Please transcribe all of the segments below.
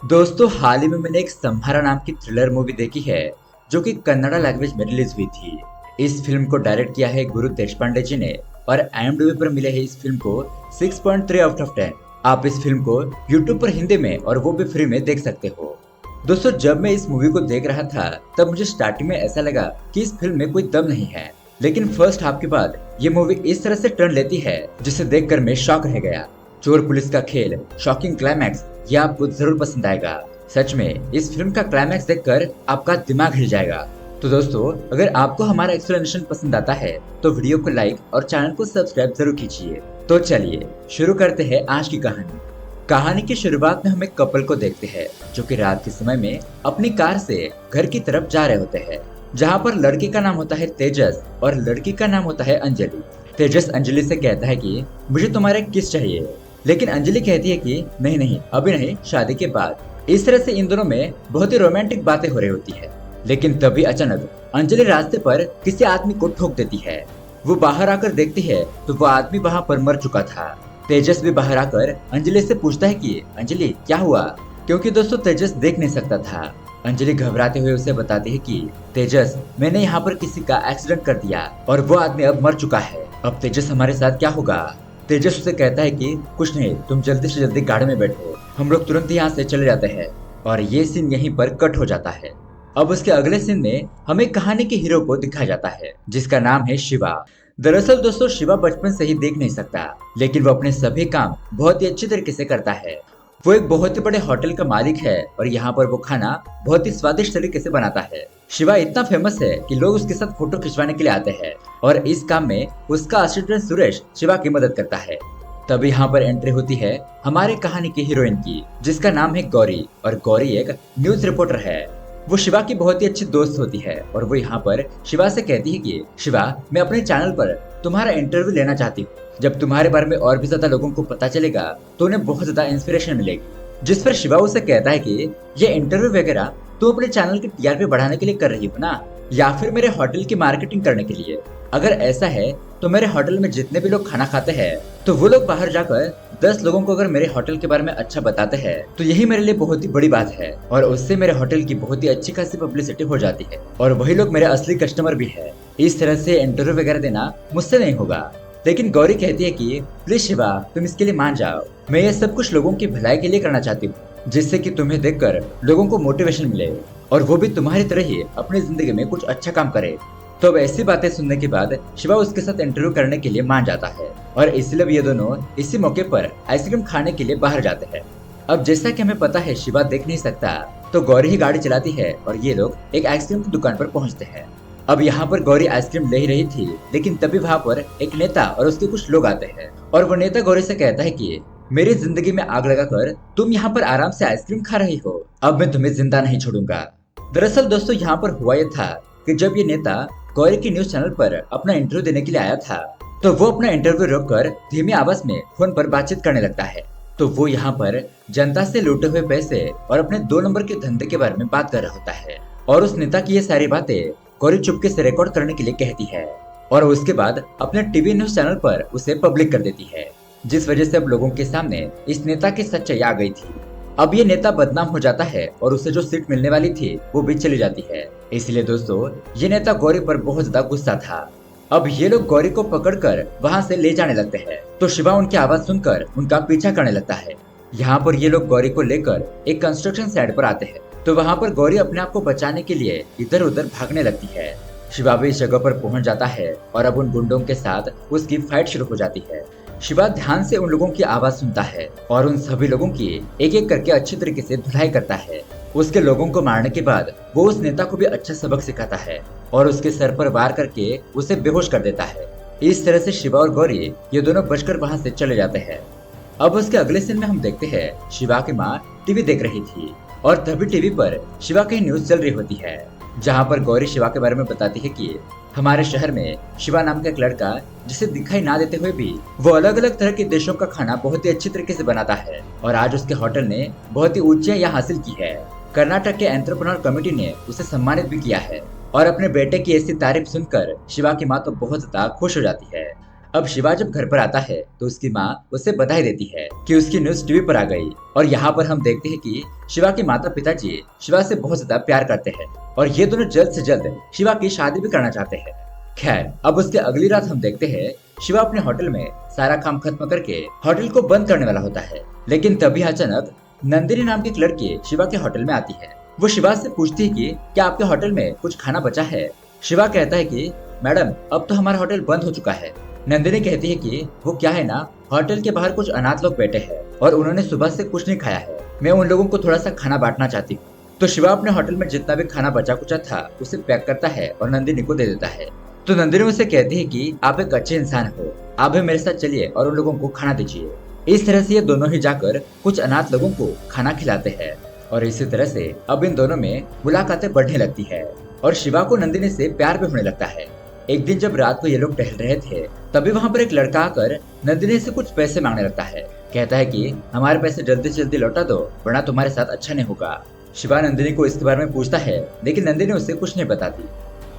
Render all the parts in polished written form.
दोस्तों हाल ही में मैंने एक संभारा नाम की थ्रिलर मूवी देखी है जो कि कन्नड़ा लैंग्वेज में रिलीज हुई थी। इस फिल्म को डायरेक्ट किया है गुरु देशपांडे जी ने और IMDb पर मिले है इस फिल्म को 6.3 आउट ऑफ 10। आप इस फिल्म को YouTube पर हिंदी में और वो भी फ्री में देख सकते हो। दोस्तों जब मैं इस मूवी को देख रहा था तब मुझे स्टार्टिंग में ऐसा लगा कि इस फिल्म में कोई दम नहीं है, लेकिन फर्स्ट हाफ के बाद ये मूवी इस तरह से टर्न लेती है जिसे देखकर मैं शॉक रह गया। चोर पुलिस का खेल, शॉकिंग क्लाइमैक्स, ये आपको जरूर पसंद आएगा। सच में इस फिल्म का क्लाइमैक्स देखकर आपका दिमाग हिल जाएगा। तो दोस्तों अगर आपको हमारा एक्सप्लेनेशन पसंद आता है तो वीडियो को लाइक और चैनल को सब्सक्राइब जरूर कीजिए। तो चलिए शुरू करते हैं आज की कहानी। कहानी की शुरुआत में हम एक कपल को देखते हैं जो कि रात के समय में अपनी कार से घर की तरफ जा रहे होते हैं, जहाँ पर लड़के का नाम होता है तेजस और लड़की का नाम होता है अंजलि। तेजस अंजलि से कहता है कि मुझे तुम्हारा किस चाहिए, लेकिन अंजलि कहती है कि नहीं नहीं अभी नहीं, शादी के बाद। इस तरह से इन दोनों में बहुत ही रोमांटिक बातें हो रही होती है, लेकिन तभी अचानक अंजलि रास्ते पर किसी आदमी को ठोक देती है। वो बाहर आकर देखती है तो वो आदमी वहाँ पर मर चुका था। तेजस भी बाहर आकर अंजलि से पूछता है कि अंजलि क्या हुआ, क्योंकि दोस्तों तेजस देख नहीं सकता था। अंजलि घबराते हुए उसे बताती है कि तेजस मैंने यहाँ पर किसी का एक्सीडेंट कर दिया और वो आदमी अब मर चुका है। अब तेजस हमारे साथ क्या होगा। तेजस उसे कहता है कि कुछ नहीं, तुम जल्दी से जल्दी गाड़ी में बैठो, हम लोग तुरंत यहाँ से चले जाते हैं। और ये सीन यहीं पर कट हो जाता है। अब उसके अगले सीन में हमें कहानी के हीरो को दिखाया जाता है जिसका नाम है शिवा। दरअसल दोस्तों शिवा बचपन से ही देख नहीं सकता, लेकिन वो अपने सभी काम बहुत ही अच्छी तरीके से करता है। वो एक बहुत ही बड़े होटल का मालिक है और यहाँ पर वो खाना बहुत ही स्वादिष्ट तरीके से बनाता है। शिवा इतना फेमस है कि लोग उसके साथ फोटो खिंचवाने के लिए आते हैं और इस काम में उसका असिस्टेंट सुरेश शिवा की मदद करता है। तभी यहाँ पर एंट्री होती है हमारे कहानी की हीरोइन की, जिसका नाम है गौरी। और गौरी एक न्यूज रिपोर्टर है। वो शिवा की बहुत ही अच्छी दोस्त होती है और वो यहाँ पर शिवा से कहती है कि शिवा मैं अपने चैनल पर तुम्हारा इंटरव्यू लेना चाहती हूँ। जब तुम्हारे बारे में और भी ज्यादा लोगों को पता चलेगा तो उन्हें बहुत ज्यादा इंस्पिरेशन मिलेगी। जिस पर शिवा उसे कहता है कि ये इंटरव्यू वगैरह तुम अपने चैनल की TRP बढ़ाने के लिए कर रही हो ना, या फिर मेरे होटल की मार्केटिंग करने के लिए। अगर ऐसा है तो मेरे होटल में जितने भी लोग खाना खाते हैं तो वो लोग बाहर जाकर 10 लोगों को अगर मेरे होटल के बारे में अच्छा बताते हैं तो यही मेरे लिए बहुत ही बड़ी बात है और उससे मेरे होटल की बहुत ही अच्छी खासी पब्लिसिटी हो जाती है और वही लोग मेरे असली कस्टमर भी है। इस तरह से इंटरव्यू वगैरह देना मुझसे नहीं होगा। लेकिन गौरी कहती है कि प्लीज शिवा तुम इसके लिए मान जाओ, मैं ये सब कुछ लोगों की भलाई के लिए करना चाहती हूँ, जिससे कि तुम्हें देखकर लोगों को मोटिवेशन मिले और वो भी तुम्हारी तरह ही अपनी जिंदगी में कुछ अच्छा काम करे। तो अब ऐसी बातें सुनने के बाद शिवा उसके साथ इंटरव्यू करने के लिए मान जाता है और इसलिए ये दोनों इसी मौके पर आइसक्रीम खाने के लिए बाहर जाते हैं। अब जैसा कि हमें पता है शिवा देख नहीं सकता, तो गौरी ही गाड़ी चलाती है और ये लोग एक आइसक्रीम की दुकान पर पहुंचते हैं। अब यहाँ पर गौरी आइसक्रीम ले ही रही थी, लेकिन तभी वहाँ पर एक नेता और उसके कुछ लोग आते हैं और वो नेता गौरी से कहता है कि मेरी जिंदगी में आग लगाकर तुम यहाँ पर आराम से आइसक्रीम खा रही हो, अब मैं तुम्हें जिंदा नहीं छोड़ूंगा। दरअसल दोस्तों यहाँ पर हुआ यह था कि जब ये नेता गौरी की न्यूज चैनल पर अपना इंटरव्यू देने के लिए आया था तो वो अपना इंटरव्यू रोककर धीमी आवाज में फोन पर बातचीत करने लगता है। तो वो यहाँ पर जनता से लूटे हुए पैसे और अपने 2 नंबर के धंधे के बारे में बात कर रहा होता है और उस नेता की ये सारी बातें गौरी चुपके से रिकॉर्ड करने के लिए कहती है और उसके बाद अपने टीवी न्यूज चैनल पर उसे पब्लिक कर देती है, जिस वजह से अब लोगों के सामने इस नेता की सच्चाई आ गई थी। अब ये नेता बदनाम हो जाता है और उसे जो सीट मिलने वाली थी वो भी चली जाती है। इसलिए दोस्तों ये नेता गौरी पर बहुत ज्यादा गुस्सा था। अब ये लोग गौरी को पकड़कर वहाँ से ले जाने लगते हैं तो शिवा उनकी आवाज सुनकर उनका पीछा करने लगता है। यहाँ पर ये लोग गौरी को लेकर एक कंस्ट्रक्शन साइट पर आते हैं तो वहाँ पर गौरी अपने आप को बचाने के लिए इधर उधर भागने लगती है। शिवा भी इस जगह पर पहुंच जाता है और अब उन गुंडों के साथ उसकी फाइट शुरू हो जाती है। शिवा ध्यान से उन लोगों की आवाज सुनता है और उन सभी लोगों की एक एक करके अच्छी तरीके से धुलाई करता है। उसके लोगों को मारने के बाद वो उस नेता को भी अच्छा सबक सिखाता है और उसके सर पर वार करके उसे बेहोश कर देता है। इस तरह से शिवा और गौरी ये दोनों बचकर वहाँ से चले जाते हैं। अब उसके अगले सीन में हम देखते हैं शिवा की माँ टीवी देख रही थी और तभी टीवी पर शिवा की न्यूज चल रही होती है, जहाँ पर गौरी शिवा के बारे में बताती है कि हमारे शहर में शिवा नाम का एक लड़का, जिसे दिखाई ना देते हुए भी वो अलग अलग तरह के देशों का खाना बहुत ही अच्छी तरीके से बनाता है और आज उसके होटल ने बहुत ही ऊंचाइयां हासिल की है। कर्नाटक के एंटरप्रेन्योर कमेटी ने उसे सम्मानित भी किया है और अपने बेटे की ऐसी तारीफ सुनकर शिवा की माँ तो बहुत ज्यादा खुश हो जाती है। अब शिवा जब घर पर आता है तो उसकी माँ उसे बधाई देती है कि उसकी न्यूज टीवी पर आ गई। और यहाँ पर हम देखते हैं कि शिवा के माता पिताजी शिवा से बहुत ज्यादा प्यार करते हैं और ये दोनों जल्द से जल्द शिवा की शादी भी करना चाहते हैं। खैर, अब उसके अगली रात हम देखते हैं शिवा अपने होटल में सारा काम खत्म करके होटल को बंद करने वाला होता है। लेकिन तभी अचानक नंदिनी नाम की एक लड़की शिवा के होटल में आती है। वो शिवा से पूछती है कि क्या आपके होटल में कुछ खाना बचा है। शिवा कहता है कि मैडम, अब तो हमारा होटल बंद हो चुका है। नंदिनी कहती है कि वो क्या है ना, होटल के बाहर कुछ अनाथ लोग बैठे हैं और उन्होंने सुबह से कुछ नहीं खाया है। मैं उन लोगों को थोड़ा सा खाना बांटना चाहती हूँ। तो शिवा अपने होटल में जितना भी खाना बचा कुचा था उसे पैक करता है और नंदिनी को दे देता है। तो नंदिनी उसे कहती है कि आप एक अच्छे इंसान हो, आप भी मेरे साथ चलिए और उन लोगों को खाना दीजिए। इस तरह से ये दोनों ही जाकर कुछ अनाथ लोगों को खाना खिलाते हैं और इसी तरह से अब इन दोनों में मुलाकातें बढ़ने लगती है और शिवा को नंदिनी से प्यार भी होने लगता है। एक दिन जब रात को ये लोग टहल रहे थे तभी वहाँ पर एक लड़का आकर नंदिनी से कुछ पैसे मांगने लगता है। कहता है कि हमारे पैसे जल्दी से जल्दी लौटा दो वरना तुम्हारे साथ अच्छा नहीं होगा। शिवा नंदिनी को इसके बारे में पूछता है लेकिन नंदिनी उसे कुछ नहीं बताती।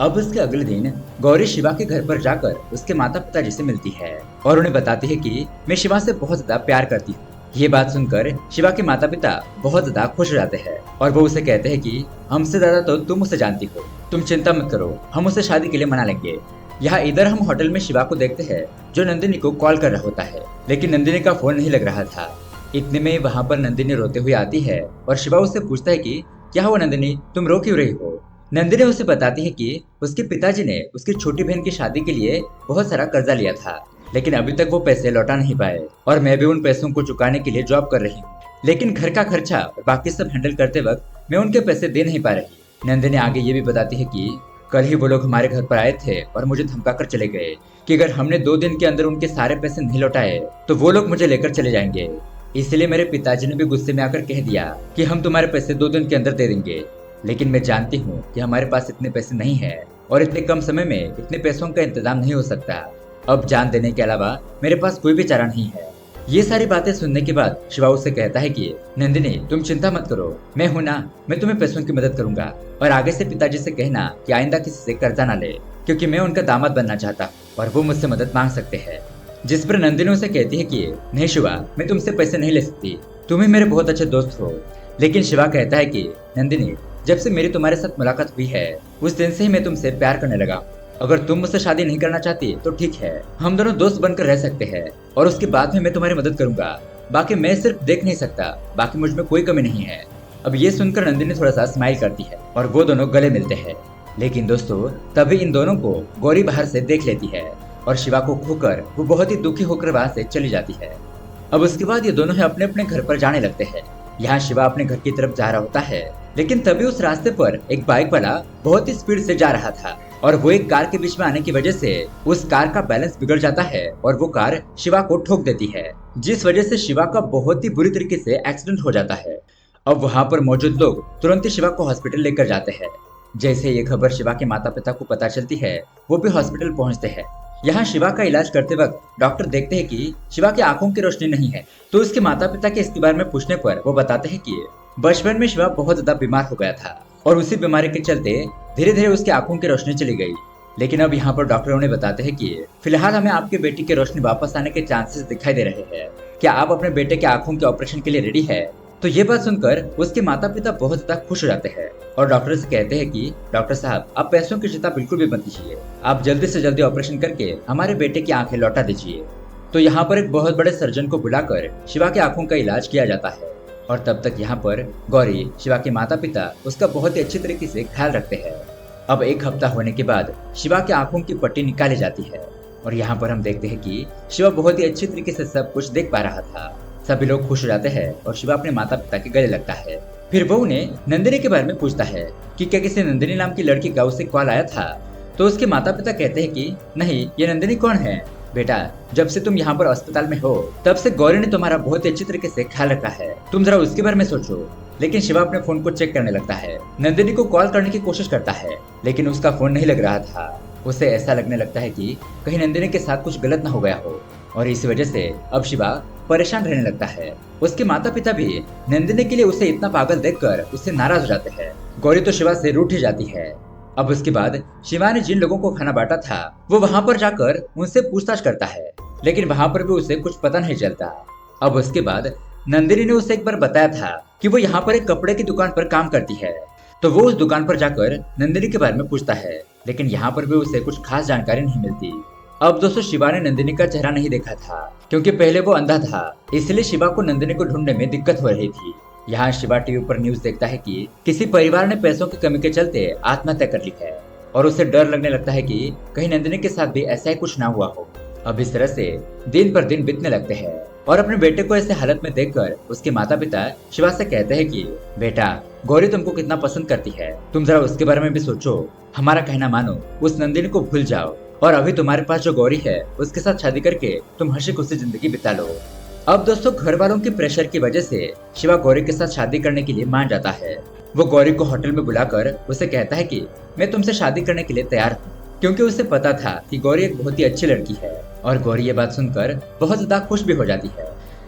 अब उसके अगले दिन गौरी शिवा के घर पर जाकर उसके माता पिताजी से मिलती है और उन्हें बताती है कि मैं शिवा से बहुत ज्यादा प्यार करती हूँ। ये बात सुनकर शिवा के माता पिता बहुत ज्यादा खुश हो जाते हैं और वो उसे कहते हैं कि हमसे ज्यादा तो तुम उसे जानती हो, तुम चिंता मत करो, हम उसे शादी के लिए मना लेंगे। यहाँ इधर हम होटल में शिवा को देखते हैं जो नंदिनी को कॉल कर रहा होता है लेकिन नंदिनी का फोन नहीं लग रहा था। इतने में वहाँ पर नंदिनी रोते हुए आती है और शिवा उससे पूछता है कि क्या हुआ नंदिनी, तुम रो क्यों रही हो। नंदिनी उसे बताती है कि उसके पिताजी ने उसकी छोटी बहन की शादी के लिए बहुत सारा कर्जा लिया था लेकिन अभी तक वो पैसे लौटा नहीं पाए और मैं भी उन पैसों को चुकाने के लिए जॉब कर रही हूँ, लेकिन घर का खर्चा और बाकी सब हैंडल करते वक्त मैं उनके पैसे दे नहीं पा रही। नंदिनी आगे ये भी बताती है कि कल ही वो लोग हमारे घर पर आए थे और मुझे धमका कर चले गए कि अगर हमने 2 दिन के अंदर उनके सारे पैसे नहीं लौटाए तो वो लोग मुझे लेकर चले जाएंगे। इसलिए मेरे पिताजी ने भी गुस्से में आकर कह दिया कि हम तुम्हारे पैसे 2 दिन के अंदर दे देंगे, लेकिन मैं जानती हूँ कि हमारे पास इतने पैसे नहीं है और इतने कम समय में इतने पैसों का इंतजाम नहीं हो सकता। अब जान देने के अलावा मेरे पास कोई भी चारा नहीं है। ये सारी बातें सुनने के बाद शिवा उससे कहता है कि नंदिनी, तुम चिंता मत करो, मैं हूं ना, मैं तुम्हें पैसों की मदद करूंगा और आगे से पिताजी से कहना कि आइंदा किसी से कर्जा ना ले क्योंकि मैं उनका दामाद बनना चाहता हूँ और वो मुझसे मदद मांग सकते हैं। जिस पर नंदिनी उसे कहती है कि नहीं शिवा, मैं तुमसे पैसे नहीं ले सकती, तुम ही मेरे बहुत अच्छे दोस्त हो। लेकिन शिवा कहता है कि नंदिनी, जब से मेरी तुम्हारे साथ मुलाकात हुई है उस दिन से ही मैं तुमसे प्यार करने लगा। अगर तुम मुझसे शादी नहीं करना चाहती तो ठीक है, हम दोनों दोस्त बनकर रह सकते हैं और उसके बाद में मैं तुम्हारी मदद करूंगा। बाकी मैं सिर्फ देख नहीं सकता, बाकी मुझ में कोई कमी नहीं है। अब ये सुनकर नंदिनी थोड़ा सा स्माइल करती है और वो दोनों गले मिलते हैं। लेकिन दोस्तों, तभी इन दोनों को गौरी बाहर से देख लेती है और शिवा को खोकर वो बहुत ही दुखी होकर वहां से चली जाती है। अब उसके बाद ये दोनों अपने अपने घर पर जाने लगते हैं। यहाँ शिवा अपने घर की तरफ जा रहा होता है लेकिन तभी उस रास्ते पर एक बाइक वाला बहुत ही स्पीड से जा रहा था और वो एक कार के बीच में आने की वजह से उस कार का बैलेंस बिगड़ जाता है और वो कार शिवा को ठोक देती है, जिस वजह से शिवा का बहुत ही बुरी तरीके से एक्सीडेंट हो जाता है। अब वहाँ पर मौजूद लोग तुरंत ही शिवा को हॉस्पिटल लेकर जाते हैं। जैसे ये खबर शिवा के माता पिता को पता चलती है वो भी हॉस्पिटल पहुँचते हैं। यहाँ शिवा का इलाज करते वक्त डॉक्टर देखते हैं कि शिवा की आंखों की रोशनी नहीं है, तो उसके माता पिता के इसके बारे में पूछने पर वो बताते हैं कि बचपन में शिवा बहुत ज्यादा बीमार हो गया था और उसी बीमारी के चलते धीरे धीरे उसकी आंखों की रोशनी चली गई। लेकिन अब यहाँ पर डॉक्टर उन्हें बताते हैं कि फिलहाल हमें आपके बेटी की रोशनी वापस आने के चांसेस दिखाई दे रहे हैं, क्या आप अपने बेटे के आंखों के ऑपरेशन के लिए रेडी है। तो ये बात सुनकर उसके माता पिता बहुत ज्यादा खुश हो जाते हैं और डॉक्टर से कहते हैं कि डॉक्टर साहब, आप पैसों की चिंता बिल्कुल भी मत कीजिए, आप जल्दी से जल्दी ऑपरेशन करके हमारे बेटे की आंखें लौटा दीजिए। तो यहाँ पर एक बहुत बड़े सर्जन को बुलाकर शिवा की आंखों का इलाज किया जाता है और तब तक यहाँ पर गौरी, शिवा के माता पिता उसका बहुत ही अच्छी तरीके से ख्याल रखते हैं। अब 1 हफ्ता होने के बाद शिवा की आंखों की पट्टी निकाली जाती है और यहाँ पर हम देखते हैं कि शिवा बहुत ही अच्छी तरीके से सब कुछ देख पा रहा था। सभी लोग खुश हो जाते हैं और शिवा अपने माता पिता के गले लगता है। फिर वो उन्हें नंदिनी के बारे में पूछता है कि क्या किसी नंदिनी नाम की लड़की का उसे कॉल आया था। तो उसके माता पिता कहते हैं कि नहीं, ये नंदिनी कौन है बेटा, जब से तुम यहाँ पर अस्पताल में हो तब से गौरी ने तुम्हारा बहुत ही अच्छी तरीके से ख्याल रखा है, तुम जरा उसके बारे में सोचो। लेकिन शिवा अपने फोन को चेक करने लगता है, नंदिनी को कॉल करने की कोशिश करता है लेकिन उसका फोन नहीं लग रहा था। उसे ऐसा लगने लगता है कि कहीं नंदिनी के साथ कुछ गलत न हो गया हो और इस वजह से अब शिवा परेशान रहने लगता है। उसके माता पिता भी नंदिनी के लिए उसे इतना पागल देखकर उससे नाराज हो जाते हैं। गौरी तो शिवा से रूठ ही जाती है। अब उसके बाद शिवा ने जिन लोगों को खाना बांटा था वो वहाँ पर जाकर उनसे पूछताछ करता है, लेकिन वहाँ पर भी उसे कुछ पता नहीं चलता। अब उसके बाद नंदिनी ने उसे एक बार बताया था कि वो यहाँ पर एक कपड़े की दुकान पर काम करती है, तो वो उस दुकान पर जाकर नंदिनी के बारे में पूछता है, लेकिन यहाँ पर भी उसे कुछ खास जानकारी नहीं मिलती। अब दोस्तों शिवा ने नंदिनी का चेहरा नहीं देखा था, क्योंकि पहले वो अंधा था, इसलिए शिवा को नंदिनी को ढूंढने में दिक्कत हो रही थी। यहाँ शिवा टीवी पर न्यूज देखता है कि किसी परिवार ने पैसों की कमी के चलते आत्महत्या कर ली है, और उसे डर लगने लगता है कि कहीं नंदिनी के साथ भी ऐसा ही कुछ ना हुआ हो। अब इस तरह से दिन पर दिन बीतने लगते हैं, और अपने बेटे को ऐसे हालत में देखकर उसके माता पिता शिवा से कहते हैं कि बेटा, गौरी तुमको कितना पसंद करती है, तुम जरा उसके बारे में भी सोचो, हमारा कहना मानो, उस नंदिनी को भूल जाओ, और अभी तुम्हारे पास जो गौरी है उसके साथ शादी करके तुम हंसी खुशी जिंदगी बिता लो। अब दोस्तों घर वालों के प्रेशर की वजह से शिवा गौरी के साथ शादी करने के लिए मान जाता है। वो गौरी को होटल में बुलाकर उसे कहता है कि मैं तुमसे शादी करने के लिए तैयार हूँ, क्योंकि उसे पता था कि गौरी एक बहुत ही अच्छी लड़की है, और गौरी ये बात सुनकर बहुत ज्यादा खुश भी हो जाती है।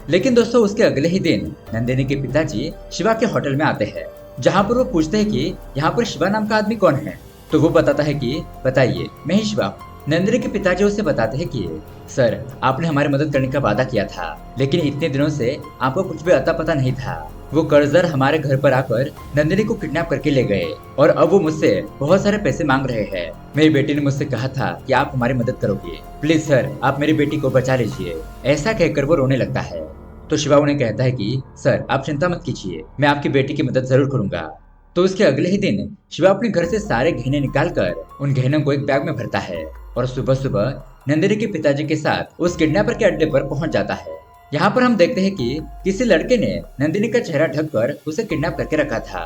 लेकिन दोस्तों उसके अगले ही दिन नंदिनी के पिताजी शिवा के होटल में आते हैं, जहाँ पर वो पूछते हैं कि यहाँ पर शिवा नाम का आदमी कौन है, तो वो बताता है कि बताइए, मैं ही शिवा हूँ। नंदिनी के पिताजी उसे बताते हैं कि सर, आपने हमारी मदद करने का वादा किया था, लेकिन इतने दिनों से आपको कुछ भी अता पता नहीं था। वो कर्जदार हमारे घर पर आकर नंदिनी को किडनैप करके ले गए, और अब वो मुझसे बहुत सारे पैसे मांग रहे हैं। मेरी बेटी ने मुझसे कहा था कि आप हमारी मदद करोगे, प्लीज सर, आप मेरी बेटी को बचा लीजिए। ऐसा कहकर वो रोने लगता है। तो शिवा उन्हें कहता है कि सर, आप चिंता मत कीजिए, मैं आपकी बेटी की मदद जरूर करूंगा। तो उसके अगले ही दिन शिवा अपने घर से सारे गहने निकालकर उन गहनों को एक बैग में भरता है, और सुबह सुबह नंदिनी के पिताजी के साथ उस किडनैपर के अड्डे पर पहुंच जाता है। यहाँ पर हम देखते हैं कि किसी लड़के ने नंदिनी का चेहरा ढककर उसे किडनैप करके रखा था।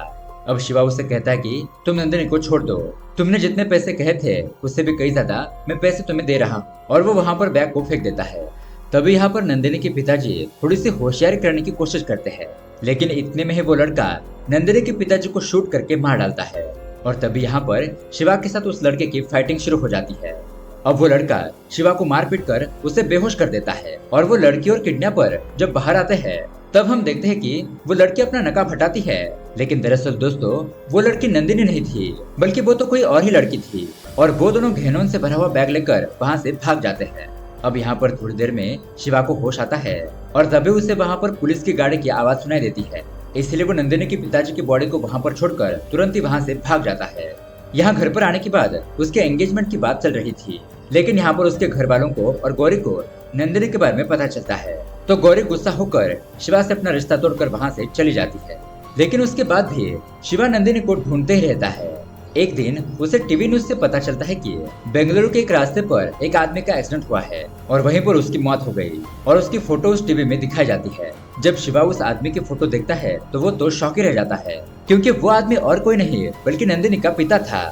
अब शिवा उसे कहता है कि तुम नंदिनी को छोड़ दो, तुमने जितने पैसे कहे थे उससे भी कई ज्यादा मैं पैसे तुम्हें दे रहा हूँ, और वो वहाँ पर बैग को फेंक देता है। तभी यहाँ पर नंदिनी के पिताजी थोड़ी सी होशियारी करने की कोशिश करते हैं, लेकिन इतने में ही वो लड़का नंदिनी के पिताजी को शूट करके मार डालता है, और तभी यहाँ पर शिवा के साथ उस लड़के की फाइटिंग शुरू हो जाती है। अब वो लड़का शिवा को मार पीट कर उसे बेहोश कर देता है, और वो लड़की और किडनैपर जब बाहर आते हैं तब हम देखते हैं कि वो लड़की अपना नकाब हटाती है, लेकिन दरअसल दोस्तों वो लड़की नंदिनी नहीं थी, बल्कि वो तो कोई और ही लड़की थी, और वो दोनों गहनों से भरा हुआ बैग लेकर वहाँ से भाग जाते हैं। अब यहाँ पर थोड़ी देर में शिवा को होश आता है, और तभी उसे वहाँ पर पुलिस की गाड़ी की आवाज सुनाई देती है, इसलिए वो नंदिनी के पिताजी की बॉडी को वहाँ पर छोड़कर तुरंत ही वहाँ से भाग जाता है। यहाँ घर पर आने के बाद उसके एंगेजमेंट की बात चल रही थी, लेकिन यहाँ पर उसके घर वालों को और गौरी को नंदिनी के बारे में पता चलता है, तो गौरी गुस्सा होकर शिवा से अपना रिश्ता तोड़कर वहाँ से चली जाती है। लेकिन उसके बाद भी शिवा नंदिनी को ढूंढते ही रहता है। एक दिन उसे टीवी न्यूज से पता चलता है कि बेंगलुरु के एक रास्ते पर एक आदमी का एक्सीडेंट हुआ है, और वहीं पर उसकी मौत हो गई, और उसकी फोटो उस टीवी में दिखाई जाती है। जब शिवा उस आदमी की फोटो देखता है तो वो तो शॉक ही रह जाता है, क्योंकि वो आदमी और कोई नहीं बल्कि नंदिनी का पिता था।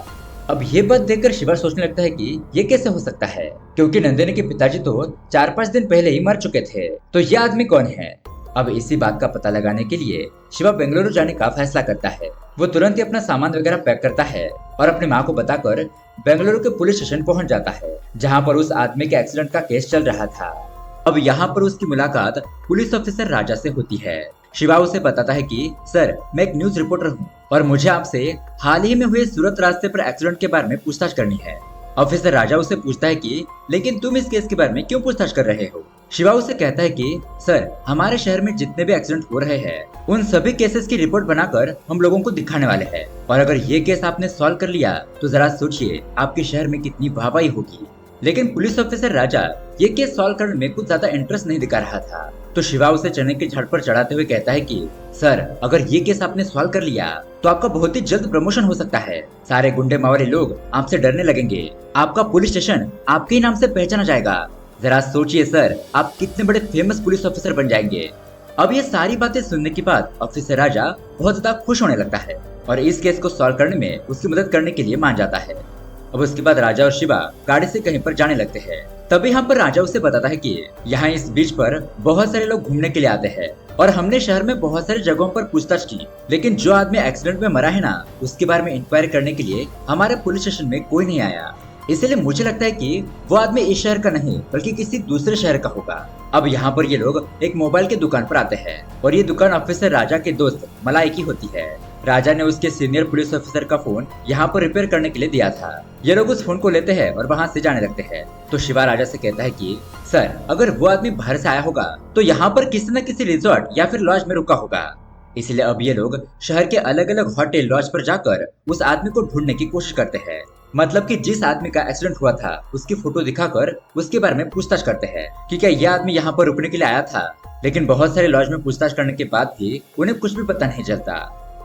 अब ये बात देखकर शिवा सोचने लगता है कि ये कैसे हो सकता है, क्योंकि नंदिनी के पिताजी तो 4-5 दिन पहले ही मर चुके थे, तो ये आदमी कौन है। अब इसी बात का पता लगाने के लिए शिवा बेंगलुरु जाने का फैसला करता है। वो तुरंत ही अपना सामान वगैरह पैक करता है, और अपनी माँ को बताकर बेंगलुरु के पुलिस स्टेशन पहुंच जाता है, जहाँ पर उस आदमी के एक्सीडेंट का केस चल रहा था। अब यहाँ पर उसकी मुलाकात पुलिस ऑफिसर राजा से होती है। शिवा उसे बताता है कि सर, मैं एक न्यूज रिपोर्टर हूँ, और मुझे आपसे हाल ही में हुए सूरत रास्ते पर एक्सीडेंट के बारे में पूछताछ करनी है। ऑफिसर राजा उसे पूछता है कि लेकिन तुम इस केस के बारे में क्यों पूछताछ कर रहे हो। शिवा उसे कहता है कि सर, हमारे शहर में जितने भी एक्सीडेंट हो रहे हैं उन सभी केसेस की रिपोर्ट बनाकर हम लोगों को दिखाने वाले हैं, और अगर ये केस आपने सॉल्व कर लिया तो जरा सोचिए आपके शहर में कितनी वाहवाही होगी। लेकिन पुलिस ऑफिसर राजा ये केस सॉल्व करने में कुछ ज्यादा इंटरेस्ट नहीं दिखा रहा था, तो शिवा उसे चने के झाड़ पर चढ़ाते हुए कहता है कि सर, अगर ये केस आपने सॉल्व कर लिया तो आपका बहुत ही जल्द प्रमोशन हो सकता है, सारे गुंडे मावरे लोग आपसे डरने लगेंगे, आपका पुलिस स्टेशन आपके ही नाम से पहचाना जाएगा। जरा सोचिए सर, आप कितने बड़े फेमस पुलिस ऑफिसर बन जाएंगे। अब ये सारी बातें सुनने के बाद ऑफिसर राजा बहुत ज्यादा खुश होने लगता है, और इस केस को सॉल्व करने में उसकी मदद करने के लिए मान जाता है। अब उसके बाद राजा और शिवा गाड़ी से कहीं पर जाने लगते हैं। तभी यहाँ पर राजा उसे बताता है कि यहाँ इस बीच पर बहुत सारे लोग घूमने के लिए आते हैं, और हमने शहर में बहुत सारी जगहों पर पूछताछ की, लेकिन जो आदमी एक्सीडेंट में मरा है ना, उसके बारे में इंक्वायरी करने के लिए हमारे पुलिस स्टेशन में कोई नहीं आया। इसलिए मुझे लगता है कि वो आदमी इस शहर का नहीं बल्कि किसी दूसरे शहर का होगा। अब यहाँ पर ये लोग एक मोबाइल की दुकान पर आते हैं, और ये दुकान ऑफिसर राजा के दोस्त मलाई की होती है। राजा ने उसके सीनियर पुलिस ऑफिसर का फोन यहाँ पर रिपेयर करने के लिए दिया था। ये लोग उस फोन को लेते हैं और वहाँ से जाने लगते हैं। तो शिवा राजा से कहता है कि सर, अगर वो आदमी बाहर से आया होगा तो यहाँ पर किसी न किसी रिजॉर्ट या फिर लॉज में रुका होगा। इसलिए अब ये लोग शहर के अलग अलग होटल लॉज पर जाकर उस आदमी को ढूंढने की कोशिश करते हैं। मतलब कि जिस आदमी का एक्सीडेंट हुआ था उसकी फोटो दिखाकर उसके बारे में पूछताछ करते हैं कि क्या यह आदमी यहाँ पर रुकने के लिए आया था। लेकिन बहुत सारे लॉज में पूछताछ करने के बाद भी उन्हें कुछ भी पता नहीं चलता।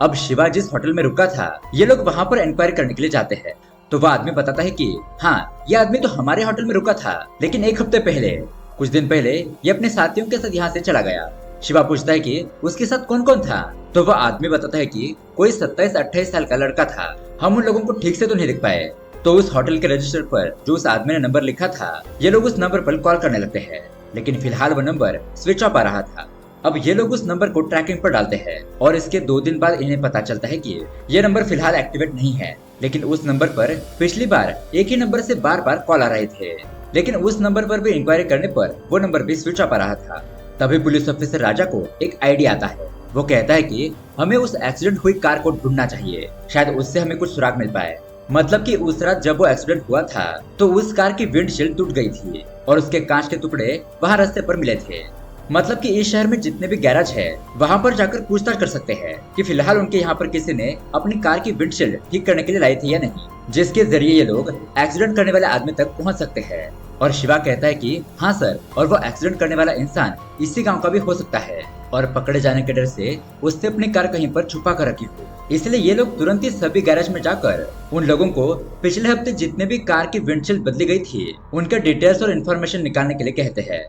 अब शिवा जिस होटल में रुका था, ये लोग वहाँ पर इंक्वायरी करने के लिए जाते हैं। तो वह आदमी बताता है कि हाँ, ये आदमी तो हमारे होटल में रुका था, लेकिन एक हफ्ते पहले, कुछ दिन पहले ये अपने साथियों के साथ यहाँ से चला गया। शिवा पूछता है कि उसके साथ कौन कौन था। तो वह आदमी बताता है कि कोई 27-28 साल का लड़का था। हम उन लोगों को ठीक से तो नहीं देख पाए। तो उस होटल के रजिस्टर पर जो उस आदमी ने नंबर लिखा था, ये लोग उस नंबर पर कॉल करने लगते हैं, लेकिन फिलहाल वह नंबर स्विच ऑफ आ रहा था। अब ये लोग उस नंबर को ट्रैकिंग पर डालते हैं और इसके 2 दिन बाद इन्हें पता चलता है कि ये नंबर फिलहाल एक्टिवेट नहीं है। लेकिन उस नंबर पर पिछली बार एक ही नंबर से बार बार कॉल आ रहे थे। लेकिन उस नंबर पर भी इंक्वायरी करने पर वो नंबर भी स्विच ऑफ आ रहा था। तभी पुलिस ऑफिसर राजा को एक आइडिया आता है। वो कहता है कि हमें उस एक्सीडेंट हुई कार को ढूंढना चाहिए, शायद उससे हमें कुछ सुराग मिल पाए। मतलब कि उस रात जब वो एक्सीडेंट हुआ था तो उस कार की विंडशील्ड टूट गई थी और उसके कांच के टुकड़े वहाँ रास्ते पर मिले थे। मतलब कि इस शहर में जितने भी गैराज है वहाँ पर जाकर पूछताछ कर सकते हैं कि फिलहाल उनके यहाँ पर किसी ने अपनी कार की विंडशील्ड ठीक करने के लिए लाई थी या नहीं, जिसके जरिए ये लोग एक्सीडेंट करने वाले आदमी तक पहुँच सकते हैं। और शिवा कहता है कि हाँ सर, और वो एक्सीडेंट करने वाला इंसान इसी गांव का भी हो सकता है और पकड़े जाने के डर से उसने अपनी कार कहीं पर छुपा कर रखी हो। इसलिए ये लोग तुरंत ही सभी गैराज में जाकर उन लोगों को पिछले हफ्ते जितने भी कार की विंडशील्ड बदली गई थी उनके डिटेल्स और इन्फॉर्मेशन निकालने के लिए कहते हैं।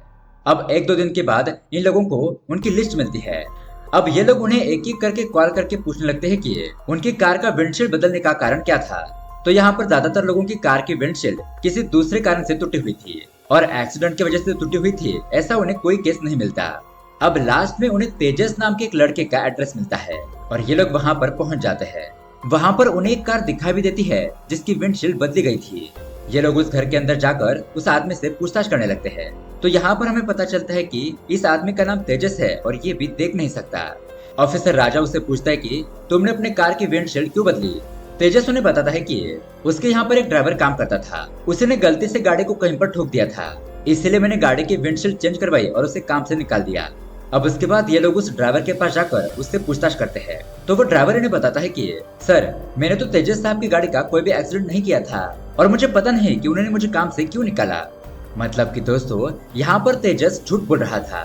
अब 1-2 दिन के बाद इन लोगों को उनकी लिस्ट मिलती है। अब ये लोग उन्हें एक एक करके कॉल करके पूछने लगते हैं कि उनकी कार का विंडशील्ड बदलने का कारण क्या था। तो यहाँ पर ज्यादातर लोगों की कार की विंडशील्ड किसी दूसरे कारण से टूटी हुई थी और एक्सीडेंट की वजह से टूटी हुई थी, ऐसा उन्हें कोई केस नहीं मिलता। अब लास्ट में उन्हें तेजस नाम के एक लड़के का एड्रेस मिलता है और ये लोग वहाँ पर पहुँच जाते हैं। वहाँ पर उन्हें एक कार दिखाई भी देती है जिसकी विंडशील्ड बदली गई थी। ये लोग उस घर के अंदर जाकर उस आदमी से पूछताछ करने लगते हैं। तो यहाँ पर हमें पता चलता है कि इस आदमी का नाम तेजस है और ये भी देख नहीं सकता। ऑफिसर राजा उससे पूछता है कि तुमने अपने कार की विंडशील्ड क्यों बदली। तेजस उन्हें बताता है कि उसके यहाँ पर एक ड्राइवर काम करता था, उसने गलती से गाड़ी को कहीं पर ठोक दिया था, इसलिए मैंने गाड़ी की विंडशील्ड चेंज करवाई और उसे काम से निकाल दिया। अब उसके बाद ये लोग उस ड्राइवर के पास जाकर उससे पूछताछ करते हैं। तो वो ड्राइवर इन्हें बताता है कि सर, मैंने तो तेजस साहब की गाड़ी का कोई भी एक्सीडेंट नहीं किया था और मुझे पता नहीं कि उन्होंने मुझे काम से क्यों निकाला। मतलब कि दोस्तों, यहाँ पर तेजस झूठ बोल रहा था।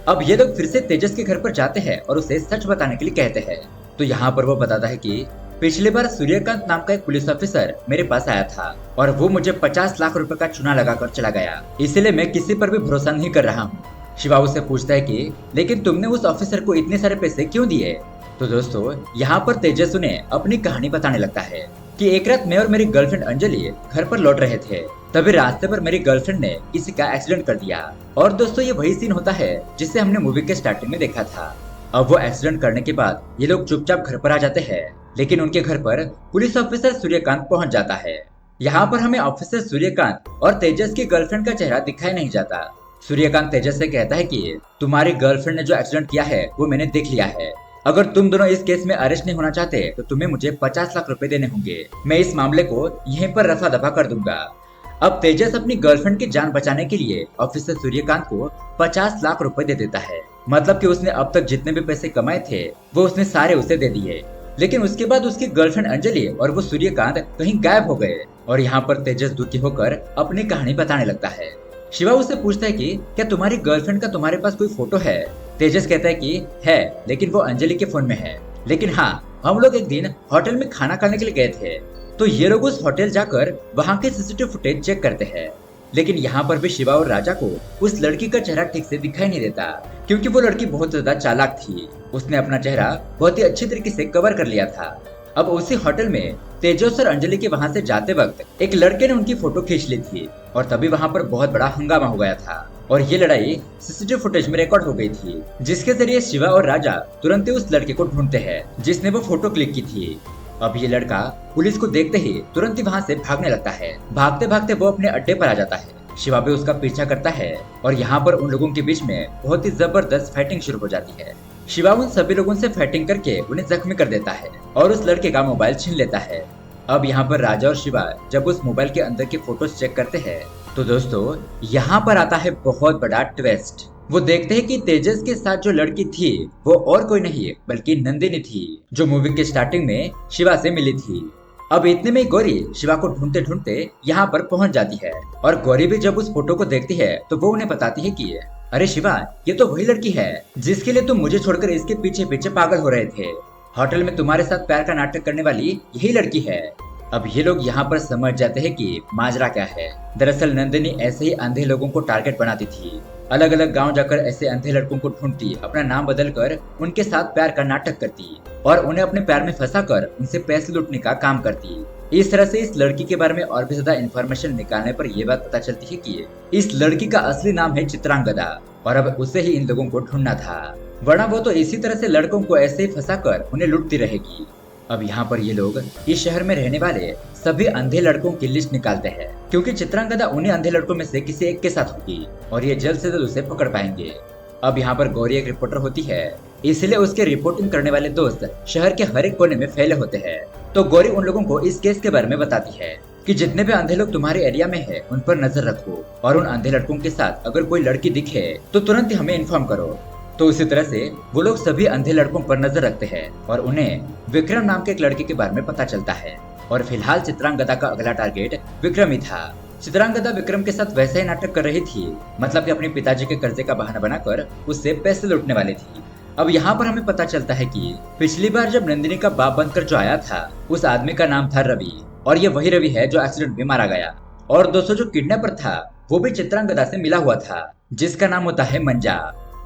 अब ये लोग फिर से तेजस के घर पर जाते हैं और उसे सच बताने के लिए कहते हैं। तो यहाँ पर वो बताता है कि पिछली बार सूर्यकांत नाम का एक पुलिस ऑफिसर मेरे पास आया था और वो मुझे 50 लाख रुपए का चूना लगाकर चला गया, इसलिए मैं किसी पर भी भरोसा नहीं कर रहा हूँ। शिवा उससे पूछता है कि लेकिन तुमने उस ऑफिसर को इतने सारे पैसे क्यों दिए। तो दोस्तों, यहाँ पर तेजस उन्हें अपनी कहानी बताने लगता है कि एक रात मैं और मेरी गर्लफ्रेंड अंजलि घर पर लौट रहे थे, तभी रास्ते पर मेरी गर्लफ्रेंड ने किसी का एक्सीडेंट कर दिया। और दोस्तों, ये वही सीन होता है जिसे हमने मूवी के स्टार्टिंग में देखा था। अब वो एक्सीडेंट करने के बाद ये लोग चुपचाप घर पर आ जाते हैं, लेकिन उनके घर पर पुलिस ऑफिसर सूर्यकांत पहुंच जाता है। यहाँ पर हमें ऑफिसर सूर्यकांत और तेजस की गर्लफ्रेंड का चेहरा दिखाई नहीं जाता। सूर्यकांत तेजस से कहता है कि तुम्हारी गर्लफ्रेंड ने जो एक्सीडेंट किया है वो मैंने देख लिया है। अगर तुम दोनों इस केस में अरेस्ट नहीं होना चाहते तो तुम्हें मुझे 50 लाख रुपए देने होंगे। मैं इस मामले को यहीं पर रफा दफा कर दूंगा। अब तेजस अपनी गर्लफ्रेंड की जान बचाने के लिए ऑफिसर सूर्यकांत को 50 लाख रुपए दे देता है। मतलब कि उसने अब तक जितने भी पैसे कमाए थे वो उसने सारे उसे दे दिए। लेकिन उसके बाद उसकी गर्लफ्रेंड अंजलि और वो सूर्यकांत कहीं गायब हो गए और यहाँ पर तेजस दुखी होकर अपनी कहानी बताने लगता है। शिवा उससे पूछता है कि क्या तुम्हारी गर्लफ्रेंड का तुम्हारे पास कोई फोटो है। तेजस कहता है कि है, लेकिन वो अंजलि के फोन में है। लेकिन हाँ, हम लोग एक दिन होटल में खाना खाने के लिए गए थे, तो ये लोग उस होटल जाकर वहाँ के सीसीटीवी फुटेज चेक करते हैं। लेकिन यहाँ पर भी शिवा और राजा को उस लड़की का चेहरा ठीक से दिखाई नहीं देता, क्योंकि वो लड़की बहुत ज्यादा चालाक थी। उसने अपना चेहरा बहुत ही अच्छी तरीके से कवर कर लिया था। अब उसी होटल में तेजस और अंजलि के वहाँ से जाते वक्त एक लड़के ने उनकी फोटो खींच ली थी और तभी वहाँ पर बहुत बड़ा हंगामा हो गया था और ये लड़ाई सीसीटीवी फुटेज में रिकॉर्ड हो गई थी, जिसके जरिए शिवा और राजा तुरंत ही उस लड़के को ढूंढते हैं जिसने वो फोटो क्लिक की थी। अब ये लड़का पुलिस को देखते ही तुरंत ही वहाँ से भागने लगता है। भागते भागते वो अपने अड्डे पर आ जाता है। शिवा भी उसका पीछा करता है और यहाँ पर उन लोगों के बीच में बहुत ही जबरदस्त फाइटिंग शुरू हो जाती है। शिवा उन सभी लोगों से फाइटिंग करके उन्हें जख्मी कर देता है और उस लड़के का मोबाइल छीन लेता है। अब यहाँ पर राजा और शिवा जब उस मोबाइल के अंदर की फोटोज चेक करते हैं तो दोस्तों यहाँ पर आता है बहुत बड़ा ट्विस्ट। वो देखते हैं कि तेजस के साथ जो लड़की थी वो और कोई नहीं बल्कि नंदिनी थी, जो मूवी के स्टार्टिंग में शिवा से मिली थी। अब इतने में गौरी शिवा को ढूंढते ढूंढते यहाँ पर पहुंच जाती है और गौरी भी जब उस फोटो को देखती है तो वो उन्हें बताती है कि अरे शिवा, ये तो वही लड़की है जिसके लिए तुम मुझे छोड़कर इसके पीछे पीछे पागल हो रहे थे। होटल में तुम्हारे साथ प्यार का नाटक करने वाली यही लड़की है। अब ये लोग यहाँ पर समझ जाते हैं कि माजरा क्या है। दरअसल नंदिनी ऐसे ही अंधे लोगों को टारगेट बनाती थी, अलग अलग गांव जाकर ऐसे अंधे लड़कों को ढूंढती, अपना नाम बदलकर उनके साथ प्यार का नाटक करती और उन्हें अपने प्यार में फंसाकर उनसे पैसे लूटने का काम करती। इस तरह से इस लड़की के बारे में और भी ज्यादा इन्फॉर्मेशन निकालने पर यह बात पता चलती है कि इस लड़की का असली नाम है चित्रांगदा और अब उसे ही इन लोगों को ढूंढना था, वरना वो तो इसी तरह से लड़कों को ऐसे ही फंसाकर उन्हें लूटती रहेगी। अब यहाँ पर ये लोग इस शहर में रहने वाले सभी अंधे लड़कों की लिस्ट निकालते हैं, क्योंकि चित्रांगदा उन्हीं अंधे लड़कों में से किसी एक के साथ होगी और ये जल्द से जल्द उसे पकड़ पाएंगे। अब यहाँ पर गौरी एक रिपोर्टर होती है, इसलिए उसके रिपोर्टिंग करने वाले दोस्त शहर के हर एक कोने में फैले होते हैं। तो गौरी उन लोगों को इस केस के बारे में बताती है कि जितने भी अंधे लोग तुम्हारे एरिया में है उन पर नजर रखो और उन अंधे लड़कों के साथ अगर कोई लड़की दिखे तो तुरंत हमें इन्फॉर्म करो। तो उसी तरह से वो लोग सभी अंधे लड़कों पर नजर रखते हैं और उन्हें विक्रम नाम के एक लड़के के बारे में पता चलता है। और फिलहाल चित्रांगदा का अगला टारगेट विक्रम ही था। चित्रांगदा विक्रम के साथ वैसा ही नाटक कर रही थी, मतलब कि अपने पिताजी के कर्जे का बहाना बनाकर उससे पैसे लूटने वाली थी। अब यहाँ पर हमें पता चलता है कि पिछली बार जब नंदिनी का बाप बनकर जो आया था उस आदमी का नाम था रवि और ये वही रवि है जो एक्सीडेंट में मारा गया। और दोस्तों जो किडनैपर था वो भी चित्रांगदा से मिला हुआ था, जिसका नाम होता है मंजा।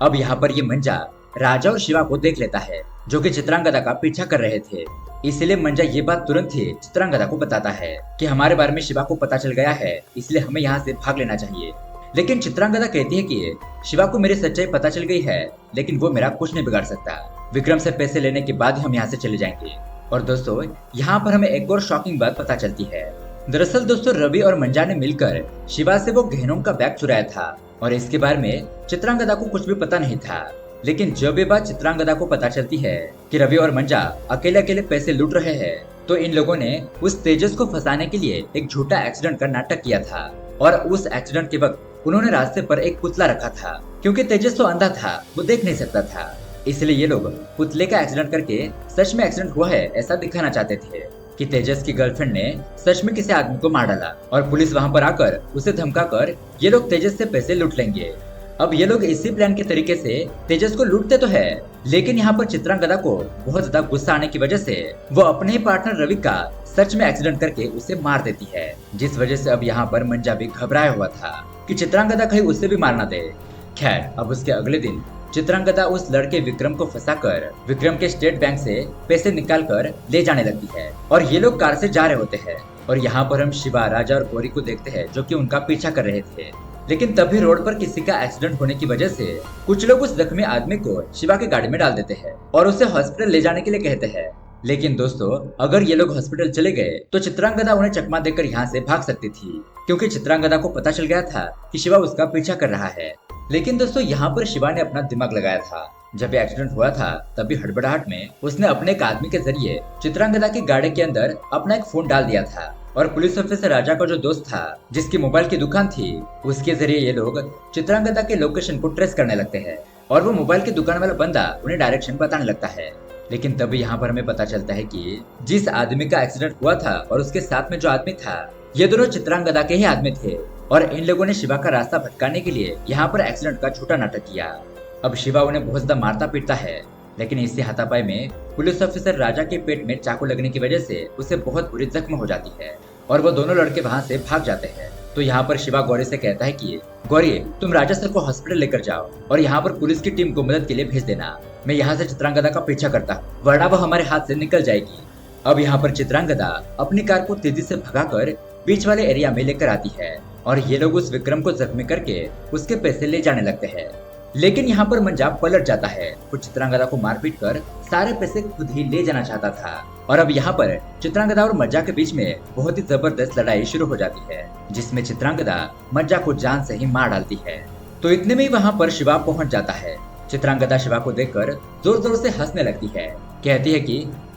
अब यहाँ पर ये मंजा राजा और शिवा को देख लेता है जो कि चित्रांगदा का पीछा कर रहे थे, इसलिए मंजा ये बात तुरंत ही चित्रांगदा को बताता है कि हमारे बारे में शिवा को पता चल गया है, इसलिए हमें यहाँ से भाग लेना चाहिए। लेकिन चित्रांगदा कहती है कि शिवा को मेरी सच्चाई पता चल गई है, लेकिन वो मेरा कुछ नहीं बिगाड़ सकता। विक्रम से पैसे लेने के बाद ही हम यहाँ से चले जाएंगे। और दोस्तों यहाँ पर हमें एक और शॉकिंग बात पता चलती है। दरअसल दोस्तों रवि और मंजा ने मिलकर शिवा से वो गहनों का बैग चुराया था और इसके बारे में चित्रांगदा को कुछ भी पता नहीं था। लेकिन जब ये बात चित्रांगदा को पता चलती है कि रवि और मंजा अकेले अकेले पैसे लूट रहे हैं, तो इन लोगों ने उस तेजस को फंसाने के लिए एक झूठा एक्सीडेंट का नाटक किया था। और उस एक्सीडेंट के वक्त उन्होंने रास्ते पर एक पुतला रखा था, क्योंकि तेजस तो अंधा था, वो देख नहीं सकता था। इसलिए ये लोग पुतले का एक्सीडेंट करके सच में एक्सीडेंट हुआ है ऐसा दिखाना चाहते थे कि तेजस की गर्लफ्रेंड ने सच में किसी आदमी को मार डाला और पुलिस वहां पर आकर उसे धमकाकर ये लोग तेजस से पैसे लूट लेंगे। अब ये लोग इसी प्लान के तरीके से तेजस को लूटते तो है, लेकिन यहाँ पर चित्रांगदा को बहुत ज्यादा गुस्सा आने की वजह से वो अपने ही पार्टनर रवि का सच में एक्सीडेंट करके उसे मार देती है, जिस वजह से अब यहाँ पर मंजा भी घबराया हुआ था कि चित्रांगदा कहीं उसे भी मार ना दे। खैर अब उसके अगले दिन चित्रांगदा उस लड़के विक्रम को फंसाकर विक्रम के स्टेट बैंक से पैसे निकाल कर ले जाने लगती है और ये लोग कार से जा रहे होते हैं। और यहाँ पर हम शिवा, राजा और गौरी को देखते हैं जो कि उनका पीछा कर रहे थे। लेकिन तभी रोड पर किसी का एक्सीडेंट होने की वजह से कुछ लोग उस जख्मी आदमी को शिवा की गाड़ी में डाल देते हैं और उसे हॉस्पिटल ले जाने के लिए कहते हैं। लेकिन दोस्तों अगर ये लोग हॉस्पिटल चले गए तो चित्रांगदा उन्हें चकमा देकर यहाँ से भाग सकती थी, क्योंकि चित्रांगदा को पता चल गया था कि शिवा उसका पीछा कर रहा है। लेकिन दोस्तों यहाँ पर शिवा ने अपना दिमाग लगाया था। जब एक्सीडेंट हुआ था तभी हड़बड़ाहट में उसने अपने एक आदमी के जरिए चित्रांगदा की गाड़ी के अंदर अपना एक फोन डाल दिया था और पुलिस ऑफिसर राजा का जो दोस्त था जिसकी मोबाइल की दुकान थी, उसके जरिए ये लोग चित्रांगदा के लोकेशन को ट्रेस करने लगते हैं और वो मोबाइल की दुकान वाला बंदा उन्हें डायरेक्शन बताने लगता है। लेकिन तभी यहाँ पर हमें पता चलता है कि जिस आदमी का एक्सीडेंट हुआ था और उसके साथ में जो आदमी था, ये दोनों चित्रांगदा के ही आदमी थे और इन लोगों ने शिवा का रास्ता भटकाने के लिए यहाँ पर एक्सीडेंट का झूठा नाटक किया। अब शिवा उन्हें बहुत ज्यादा मारता पीटता है, लेकिन इसी हाथापाई में पुलिस ऑफिसर राजा के पेट में चाकू लगने की वजह से उसे बहुत बुरी जख्म हो जाती है और वो दोनों लड़के वहाँ से भाग जाते हैं। तो यहाँ पर शिवा गौरी से कहता है कि गौरी तुम राजा सर को हॉस्पिटल लेकर जाओ और यहाँ पर पुलिस की टीम को मदद के लिए भेज देना। मैं यहाँ से चित्रांगदा का पीछा करता हूँ, वरना वो हमारे हाथ से निकल जाएगी। अब यहाँ पर चित्रांगदा अपनी कार को तेजी से भगाकर बीच वाले एरिया में लेकर आती है और ये लोग उस विक्रम को जख्मी करके उसके पैसे ले जाने लगते हैं। लेकिन यहाँ पर मंजा पलट जाता है, वो चित्रांगदा को मारपीट कर सारे पैसे खुद ही ले जाना चाहता था। और अब यहाँ पर चित्रांगदा और मंजा के बीच में बहुत ही जबरदस्त लड़ाई शुरू हो जाती है, जिसमें चित्रांगदा मंजा को जान से ही मार डालती है। तो इतने में ही वहाँ पर शिवा पहुंच जाता है। चित्रांगदा शिवा को देखकर जोर जोर से हंसने लगती है। कहती है कि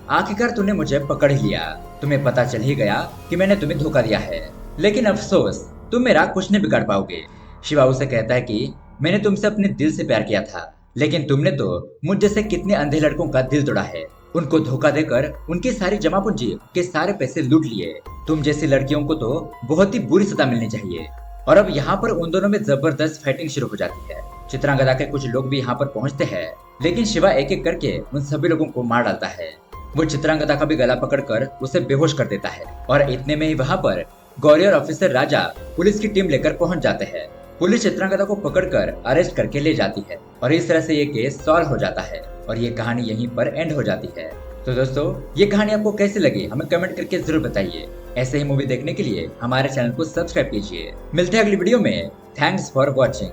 आखिरकार तूने मुझे पकड़ ही लिया। तुम्हें पता चल ही गया कि मैंने तुम्हें धोखा दिया है, लेकिन अफसोस तुम मेरा कुछ नहीं बिगाड़ पाओगे। शिवा उसे कहता है कि मैंने तुमसे अपने दिल से प्यार किया था, लेकिन तुमने तो मुझ जैसे कितने अंधे लड़कों का दिल तोड़ा है। उनको धोखा देकर उनकी सारी जमा पूंजी के सारे पैसे लूट लिए। तुम जैसी लड़कियों को तो बहुत ही बुरी सजा मिलनी चाहिए। और अब यहाँ पर उन दोनों में जबरदस्त फाइटिंग शुरू हो जाती है। चित्रांगदा के कुछ लोग भी यहाँ पर पहुँचते हैं, लेकिन शिवा एक एक करके उन सभी लोगों को मार डालता है। वो चित्रांगदा का भी गला पकड़कर उसे बेहोश कर देता है। और इतने में ही वहाँ पर गौरी और ऑफिसर राजा पुलिस की टीम लेकर पहुंच जाते हैं। पुलिस चित्रांगदा को पकड़कर अरेस्ट करके ले जाती है और इस तरह से ये केस सॉल्व हो जाता है और ये कहानी यहीं पर एंड हो जाती है। तो दोस्तों, ये कहानी आपको कैसी लगी हमें कमेंट करके जरूर बताइए। ऐसे ही मूवी देखने के लिए हमारे चैनल को सब्सक्राइब कीजिए। मिलते हैं अगली वीडियो में। Thanks for watching.